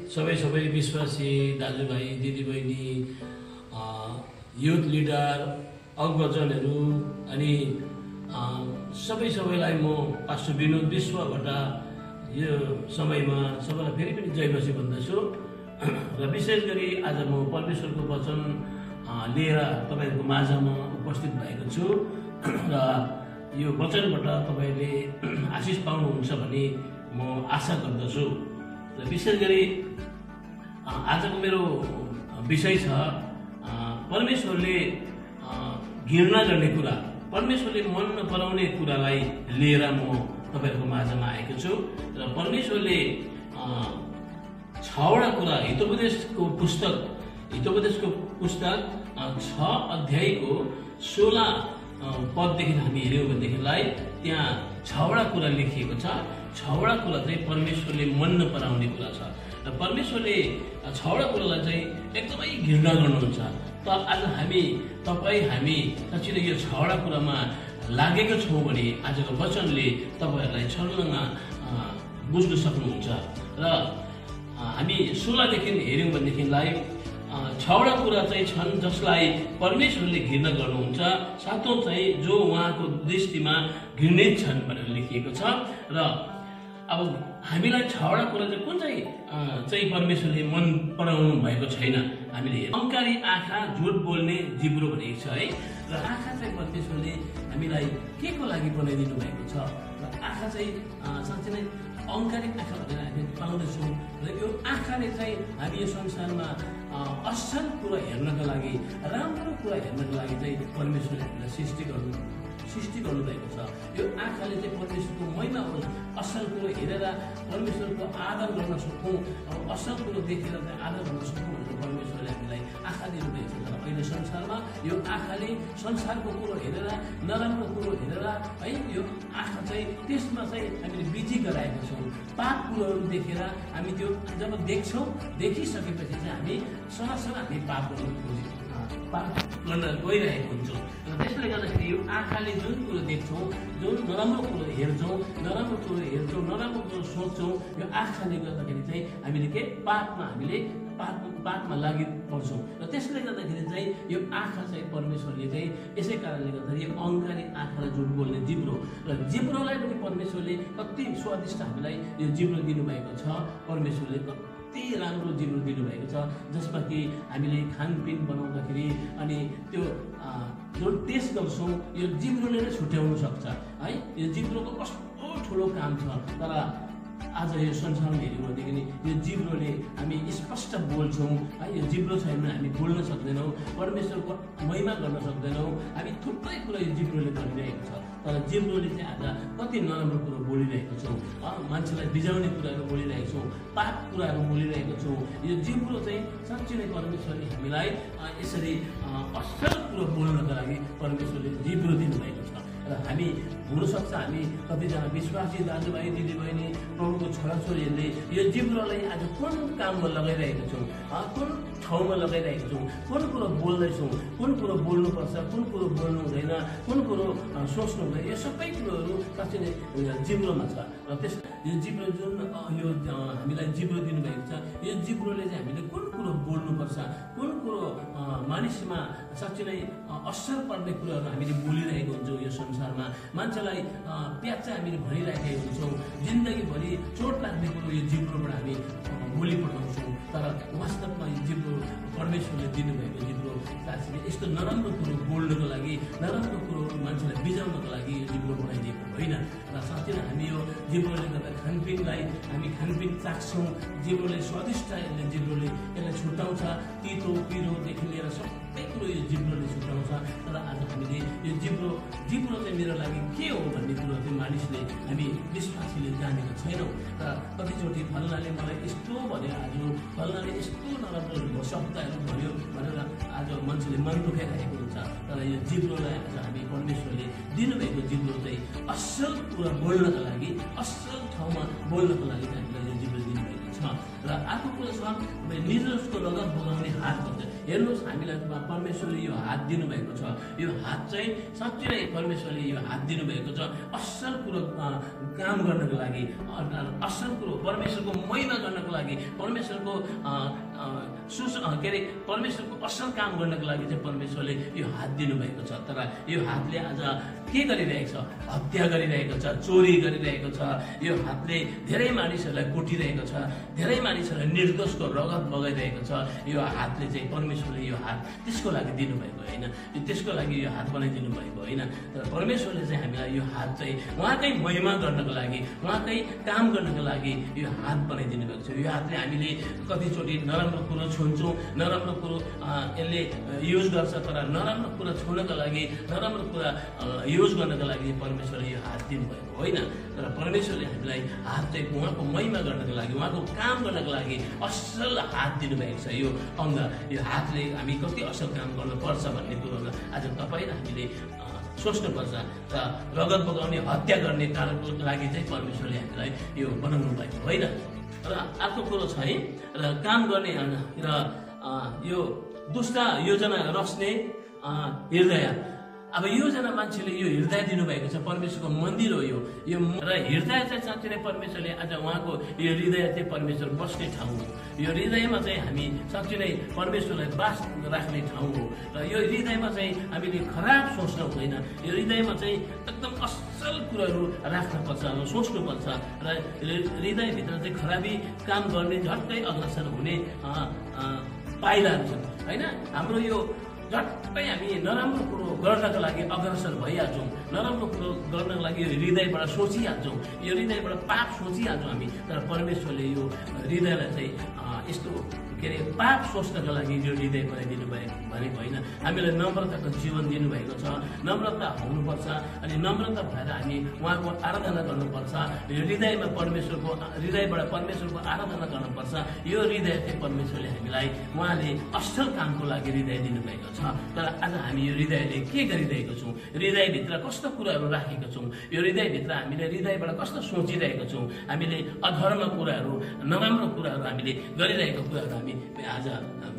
सबै विश्वासी दाजुभाइ दिदीबहिनी युथ लिडर अग्रजनहरू अनि सबैलाई म पास्टर विनोद विश्वबाट यो समयमा सबैलाई फेरि पनि जय मसीह भन्दछु र विशेष गरी आज म परमेश्वरको वचन लिएर तपाईहरुको माझमा उपस्थित भएको छु र यो वचनबाट तपाईले आशिष पाउनुहुन्छ भन्ने म आशा गर्दछु र विशेष गरी आजको मेरो विषय छ परमेश्वरले घृणा गर्ने कुरा, परमेश्वरले मन नपराउने कुरालाई लिएर म तपाईहरुको माझमा आएको छु र परमेश्वरले 6वटा कुरा हितोपदेशको पुस्तक 6 अध्यायको 16 पददेखि हामी हेर्यौं भनेदेखिलाई त्यहाँ 6वटा कुरा लेखिएको छ। 6वटा कुरा चाहिँ परमेश्वरले मन नपराउने कुरा छ र परमेश्वरले 6वटा कुरालाई चाहिँ एकदमै घृणा गर्नुहुन्छ। त आज हामी साच्चै यो 6वटा कुरामा लागेको छौं भने आजको वचनले तपाईहरुलाई छर्लङ्ग बुझ्न सक्नुहुन्छ र हामी 16 देखि हेर्यौं भनेदेखिलाई 6वटा कुरा चाहिँ छन् जसलाई परमेश्वरले घृणा गर्नुहुन्छ, सातौं चाहिँ जो उहाँको दृष्टिमा घृणित छन् भनेर लेखिएको छ र अब हामीलाई 6वटा कुरा चाहिँ कुन चाहिँ परमेश्वरले मन पराउनु भएको छैन। हामीले अहंकारी आँखा, झुट बोल्ने जिब्रो भनेको छ है र आँखा चाहिँ परमेश्वरले हामीलाई के को लागि बनाइदिनु भएको छ र आँखा चाहिँ साँच्चै नै अहंकारी आँखा भनेर हामी पाउँदैछौँ र यो आँखाले चाहिँ हामी यो संसारमा असल कुरा हेर्नको लागि, राम्रो कुरा हेर्नको लागि चाहिँ परमेश्वरले हामीलाई सृष्टि गर्नुभएको छ। यो आँखाले चाहिँ परमेश्वरको महिमा होस्, असल कुरो हेरेर परमेश्वरको आदर गर्न सकौँ, असल कुरो देखेर चाहिँ आदर गर्न सकौँ भनेर परमेश्वरले हामीलाई आँखा दिनुभएको छ। तर अहिले संसारमा यो आँखाले संसारको कुरो हेरेर, नराम्रो कुरो हेरेर है यो आँखा चाहिँ त्यसमा चाहिँ हामीले बिजी गराएका छौँ। पाप कुरोहरू देखेर हामी त्यो जब देखिसकेपछि चाहिँ हामी सरासर हामी पाप गर्न गइरहेको हुन्छौँ र त्यसले गर्दाखेरि यो आँखाले जुन कुरो देख्छौँ, जुन नराम्रो कुरो हेर्छौँ, नराम्रो कुरो सोच्छौँ, यो आँखाले गर्दाखेरि चाहिँ हामीले पापमा लागि पर्छौँ र त्यसले गर्दाखेरि चाहिँ यो आँखा चाहिँ परमेश्वरले चाहिँ यसै कारणले गर्दाखेरि यो अहंकारी आँखालाई झुट बोल्ने जिब्रो र जिब्रोलाई पनि परमेश्वरले कति स्वादिष्ट हामीलाई यो जिब्रो दिनुभएको छ। परमेश्वरले कति राम्रो जिब्रो दिनुभएको छ जसमा कि हामीले खानपिन बनाउँदाखेरि अनि त्यो जो टेस्ट गर्छौँ यो जिब्रोले नै छुट्याउन सक्छ है। यो जिब्रोको कस्तो ठुलो काम छ। तर आज यो संसारमा हेऱ्यौँ भनेदेखि यो जिब्रोले हामी स्पष्ट बोल्छौँ है। यो जिब्रो छैन भने हामी बोल्न सक्दैनौँ, परमेश्वरको महिमा गर्न सक्दैनौँ। हामी थुप्रै कुरा यो जिब्रोले गरिरहेको छ। तर जिब्रोले चाहिँ आज कति नराम्रो कुरो बोलिरहेको छौँ, मान्छेलाई बिजाउने कुराहरू बोलिरहेको छौँ, पाप कुराहरू बोलिरहेको छौँ। यो जिब्रो चाहिँ साँच्चै नै परमेश्वरले हामीलाई यसरी असल कुरो बोल्नको लागि परमेश्वरले जिब्रो दिनुभएको छ र हामी हुनसक्छ हामी कतिजना विश्वासी दाजुभाइ दिदीबहिनी प्रभुको छोराछोरीहरूले यो जिब्रोलाई आज कुन काममा लगाइरहेको छौँ, कुन ठाउँमा लगाइरहेको छौँ, कुन कुरो बोल्दैछौँ, कुन कुरो बोल्नुपर्छ, कुन कुरो बोल्नु हुँदैन, कुन कुरो सोच्नु हुँदैन, यो सबै कुरोहरू साँच्चै नै जिब्रोमा छ। र त्यस यो जिब्रो जुन यो हामीलाई जिब्रो दिनुभएको छ, यो जिब्रोले चाहिँ हामीले कुन कुरो बोल्नुपर्छ, कुन कुरो मानिसमा साँच्चै नै असर पर्ने कुराहरू हामीले बोलिरहेको हुन्छौँ। यो संसारमा मान्छेलाई प्याच्चा हामीले भनिरहेका हुन्छौँ, जिन्दगीभरि चोट लाग्ने कुरो यो जिब्रोबाट हामी बोली पठाउँछौँ। तर वास्तवमा यो जिब्रो परमेश्वरले दिनुभएको जिब्रो साँच्चै यस्तो नराम्रो कुरो बोल्नको लागि, नराम्रो कुरो मान्छेलाई बिजाउनको लागि यो जिब्रो बनाइदिएको होइन। र साँच्चै नै हामी यो जिब्रोले गर्दा खानपिन चाख्छौँ, जिब्रोले स्वादिष्ट जिब्रोले यसलाई छुट्याउँछ, तितो पिरोदेखि लिएर सबै कुरो यो जिब्रोले छुट्याउँछ। तर आज हामीले यो जिब्रो चाहिँ मेरो लागि के हो भन्ने कुरो चाहिँ मानिसले हामी विश्वासीले जानेको छैनौँ। र कतिचोटि फल्नाले मलाई यस्तो भन्यो, आज फल्नाले यस्तो नराम्रो शब्दहरू भन्यो भनेर आज मान्छेले मन दुखाइरहेको हुन्छ। तर यो जिब्रोलाई आज हामी परमेश्वरले दिनुभएको जिब्रो चाहिँ असल कुरा बोल्नको लागि, असल ठाउँमा बोल्नको लागि हामीलाई यो जिब्रो दिनुभएको छ। छ। र अर्को कुरा छ निर्दोषको रगत बगाउने हात भन्छ। हेर्नुहोस् हामीलाई परमेश्वरले यो हात दिनुभएको छ। यो हात चाहिँ साँच्चै नै परमेश्वरले यो हात दिनुभएको छ असल कुरो काम गर्नको लागि, असल कुरो परमेश्वरको महिमा गर्नको लागि, परमेश्वरको परमेश्वरको असल काम गर्नको लागि चाहिँ परमेश्वरले यो हात दिनुभएको छ। तर यो हातले आज के गरिरहेको छ? हत्या गरिरहेको छ, चोरी गरिरहेको छ। यो हातले धेरै मानिसहरूलाई कुटिरहेको छ, धेरै मानिसहरूलाई निर्दोषको रगत बगाइरहेको छ। यो हातले चाहिँ परमेश्वरले यो हात त्यसको लागि दिनुभएको होइन, त्यसको लागि यो हात बनाइदिनु भएको होइन। तर परमेश्वरले चाहिँ हामीलाई यो हात चाहिँ उहाँकै महिमा गर्नको लागि, उहाँकै काम गर्नको लागि यो हात बनाइदिनु भएको छ। यो हातले हामीले कतिचोटि नराम्रो कुरो छुन्छौँ, नराम्रो कुरो यसले युज गर्छ। तर नराम्रो कुरा छुनको लागि, नराम्रो कुरा युज गर्नको लागि परमेश्वरले यो हात दिनुभएको होइन। तर परमेश्वरले हामीलाई हात चाहिँ उहाँको महिमा गर्नको लागि, उहाँको काम गर्नको लागि असल हात दिनुभएको छ। यो अङ्ग, यो हातले हामी कति असल काम गर्नुपर्छ भन्ने कुरोमा आज तपाईँ र हामीले सोच्नुपर्छ। र रगत बगाउने, हत्या गर्ने कारणको लागि चाहिँ परमेश्वरले हामीलाई यो बनाउनु भएको होइन। र अर्को कुरो छ है, र काम गर्ने र यो दुष्ट योजना रच्ने हृदय। अब योजना मान्छेले यो हृदय दिनुभएको छ, परमेश्वरको मन्दिर हो यो र हृदय चाहिँ साँच्चै नै परमेश्वरले आज उहाँको यो हृदय चाहिँ परमेश्वर बस्ने ठाउँ हो। यो हृदयमा चाहिँ हामी साँच्चै नै परमेश्वरलाई बास राख्ने ठाउँ हो। र यो हृदयमा चाहिँ हामीले खराब सोच्नु हुँदैन, यो हृदयमा चाहिँ एकदम असल कुराहरू राख्नुपर्छ, सोच्नुपर्छ। र हृदयभित्र चाहिँ खराबी काम गर्ने, झट्टै अग्रसर हुने पाइलाहरू छन् होइन। हाम्रो यो झट्टै हामी नराम्रो कुरो गर्नको लागि अग्रसर भइहाल्छौँ, नराम्रो कुरो गर्नको लागि यो हृदयबाट सोचिहाल्छौँ, यो हृदयबाट पाप सोचिहाल्छौँ हामी। तर परमेश्वरले यो हृदयलाई चाहिँ यस्तो पाप सोच्नको लागि यो हृदय बनाइदिनु भएको भनेको होइन। हामीलाई नम्रताको जीवन दिनुभएको छ, नम्रता हुनुपर्छ। अनि नम्रता भएर हामी उहाँको आराधना गर्नुपर्छ। यो हृदयमा परमेश्वरको हृदयबाट परमेश्वरको आराधना गर्नुपर्छ। यो हृदय चाहिँ परमेश्वरले हामीलाई उहाँले असल कामको लागि हृदय दिनुभएको छ। तर आज हामी यो हृदयले के गरिरहेको छौँ, हृदयभित्र कस्तो कुराहरू राखेका छौँ, यो हृदयभित्र हामीले हृदयबाट कस्तो सोचिरहेको छौँ, हामीले अधर्म कुराहरू, नराम्रो कुराहरू हामीले गरिरहेको कुराहरू हामी आज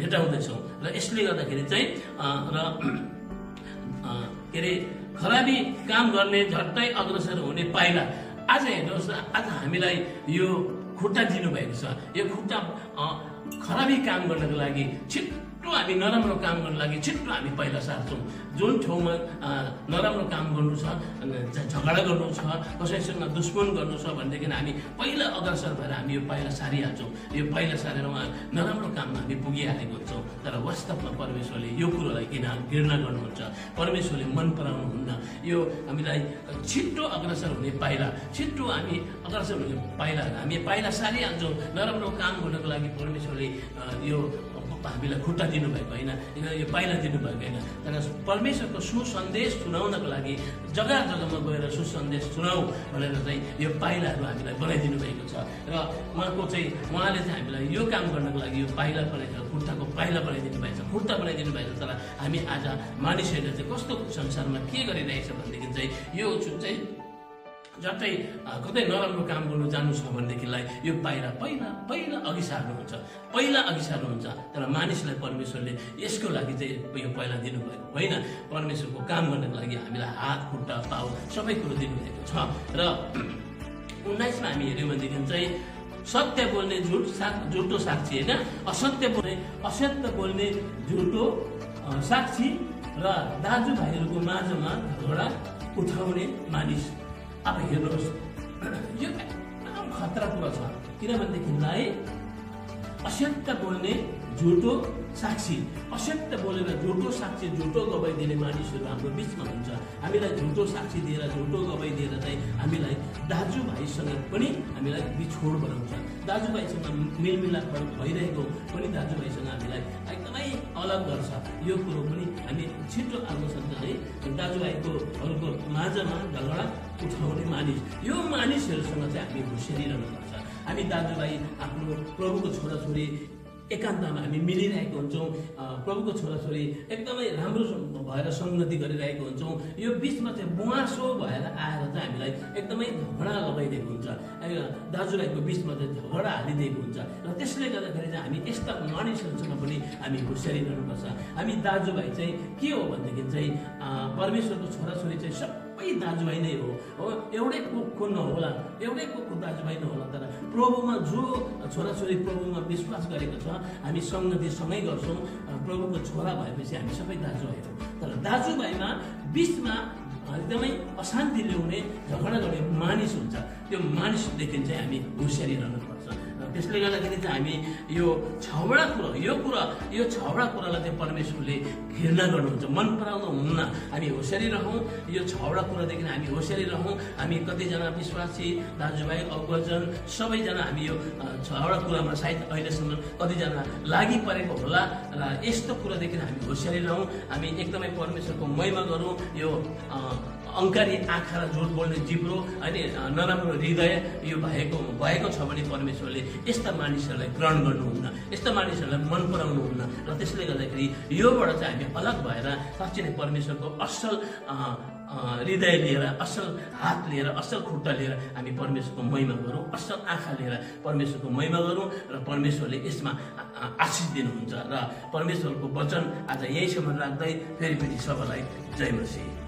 भेटाउँदैछौँ। र यसले गर्दाखेरि चाहिँ खराबी काम गर्ने, झट्टै अग्रसर हुने पाइला। आज हेर्नुहोस्, आज हामीलाई यो खुट्टा दिनुभएको छ। यो खुट्टा खराबी काम गर्नको लागि, छिट्टो हामी नराम्रो काम गर्नको लागि छिट्टो हामी पहिला सार्छौँ। जुन ठाउँमा नराम्रो काम गर्नु छ, झगडा गर्नु छ, कसैसँग दुश्मन गर्नु छ भनेदेखि हामी पहिला अग्रसर भएर हामी यो पाइला सारिहाल्छौँ। यो पाइला सारेर उहाँ नराम्रो काममा हामी पुगिहालेको हुन्छौँ। तर वास्तवमा परमेश्वरले यो कुरोलाई घृणा गर्नुहुन्छ, परमेश्वरले मन पराउनुहुन्न। यो हामीलाई छिट्टो अग्रसर हुने पाइला, छिट्टो हामी अग्रसर हुने पाइला हामी पाइला सारिहाल्छौँ। नराम्रो काम गर्नको लागि परमेश्वरले यो हामीलाई खुट्टा दिनुभएको होइन, यो पाइला दिनुभएको होइन। तर परमेश्वरको सुसन्देश सुनाउनको लागि जग्गा जग्गामा गएर सुसन्देश सुनाऊ भनेर चाहिँ यो पाइलाहरू हामीलाई बनाइदिनु भएको छ। र उहाँले चाहिँ हामीलाई यो काम गर्नको लागि यो पाइला बनाइदिनु, खुट्टाको पाइला बनाइदिनु भएको छ, खुट्टा बनाइदिनु भएको छ। तर हामी आज मानिसहरूले चाहिँ कस्तो संसारमा के गरिरहेछ भनेदेखि चाहिँ यो चाहिँ झट्टै कतै नराम्रो काम गर्नु जानु छ भनेदेखिलाई यो पहिला अघि सार्नुहुन्छ, पहिला अघि सार्नुहुन्छ। तर मानिसलाई परमेश्वरले यसको लागि चाहिँ यो पहिला दिनुभएको होइन, परमेश्वरको काम गर्नको लागि हामीलाई हात, खुट्टा, पाउ सबै कुरो दिनुभएको छ। र 19मा हामी हेऱ्यौँ भनेदेखि चाहिँ सत्य बोल्ने झुटो साक्षी होइन, असत्य बोल्ने झुटो साक्षी र दाजुभाइहरूको माझमा झगडा उठाउने मानिस। अब हेर्नुहोस्, यो एकदम खतरा कुरा छ। किनभनेदेखिलाई असत्य बोल्ने झुटो साक्षी, असत्य बोलेर झुटो साक्षी, झुटो गवाई दिने मानिसहरू हाम्रो बिचमा हुन्छ। हामीलाई झुटो साक्षी दिएर, झुटो गवाई दिएर चाहिँ हामीलाई दाजुभाइसँग पनि हामीलाई बिछोड बनाउँछ। दाजुभाइसँग मेलमिलाप भइरहेको पनि दाजुभाइसँग हामीलाई एकदमै अलग गर्छ। यो कुरो पनि हामी छिटो आउन सक्छ है। दाजुभाइहरूको माझमा झगडा उठाउने मानिस, यो मानिसहरूसँग चाहिँ हामी होसियारी रहनुपर्छ। हामी दाजुभाइ आफ्नो प्रभुको छोराछोरी एकान्तमा हामी मिलिरहेको हुन्छौँ, प्रभुको छोराछोरी एकदमै राम्रो भएर सङ्गति गरिरहेको हुन्छौँ, यो बिचमा चाहिँ बुवासो भएर आएर चाहिँ हामीलाई एकदमै झगडा लगाइदिएको हुन्छ, दाजुभाइको बिचमा चाहिँ झगडा हालिदिएको हुन्छ। र त्यसले गर्दाखेरि चाहिँ हामी यस्ता मानिसहरूसँग पनि हामी होसियारी रहनुपर्छ। हामी दाजुभाइ चाहिँ के हो भनेदेखि चाहिँ परमेश्वरको छोराछोरी चाहिँ सबै दाजुभाइ नै हो, एउटै कोखको नहोला, एउटै कोखको दाजुभाइ नहोला, तर प्रभुमा जो छोराछोरी प्रभुमा विश्वास गरेको छ, हामी सङ्गति सँगै गर्छौँ, प्रभुको छोरा भएपछि हामी सबै दाजुभाइ हो। तर दाजुभाइमा बिचमा एकदमै अशान्ति ल्याउने, झगडा गर्ने मानिस हुन्छ, त्यो मानिसदेखि चाहिँ हामी होसियारी रहनुपर्छ। त्यसले गर्दाखेरि चाहिँ हामी यो छवटा कुरालाई चाहिँ परमेश्वरले घृणा गर्नुहुन्छ, मन पराउनु हुन्न। हामी होसियारी रहौँ, यो छवटा कुरादेखि हामी होसियारी रहौँ। हामी कतिजना विश्वासी दाजुभाइ अग्रजन सबैजना हामी यो छवटा कुरामा सायद अहिलेसम्म कतिजना लागि परेको होला, र यस्तो कुरादेखि हामी होसियारी रहौँ। हामी एकदमै परमेश्वरको महिमा गरौँ। यो अङ्कारी आँखा र झुट बोल्ने जिब्रो अनि नराम्रो हृदय यो भएको छ भने परमेश्वरले यस्ता मानिसहरूलाई ग्रहण गर्नुहुन्न, यस्ता मानिसहरूलाई मन पराउनुहुन्न। र त्यसले गर्दाखेरि योबाट चाहिँ हामी अलग भएर साँच्चै नै परमेश्वरको असल हृदय लिएर, असल हात लिएर, असल खुट्टा लिएर हामी परमेश्वरको महिमा गरौँ, असल आँखा लिएर परमेश्वरको महिमा गरौँ। र परमेश्वरले यसमा आशिष दिनुहुन्छ। र परमेश्वरको वचन आज यहीँसम्म राख्दै फेरि सबैलाई जय मसीह।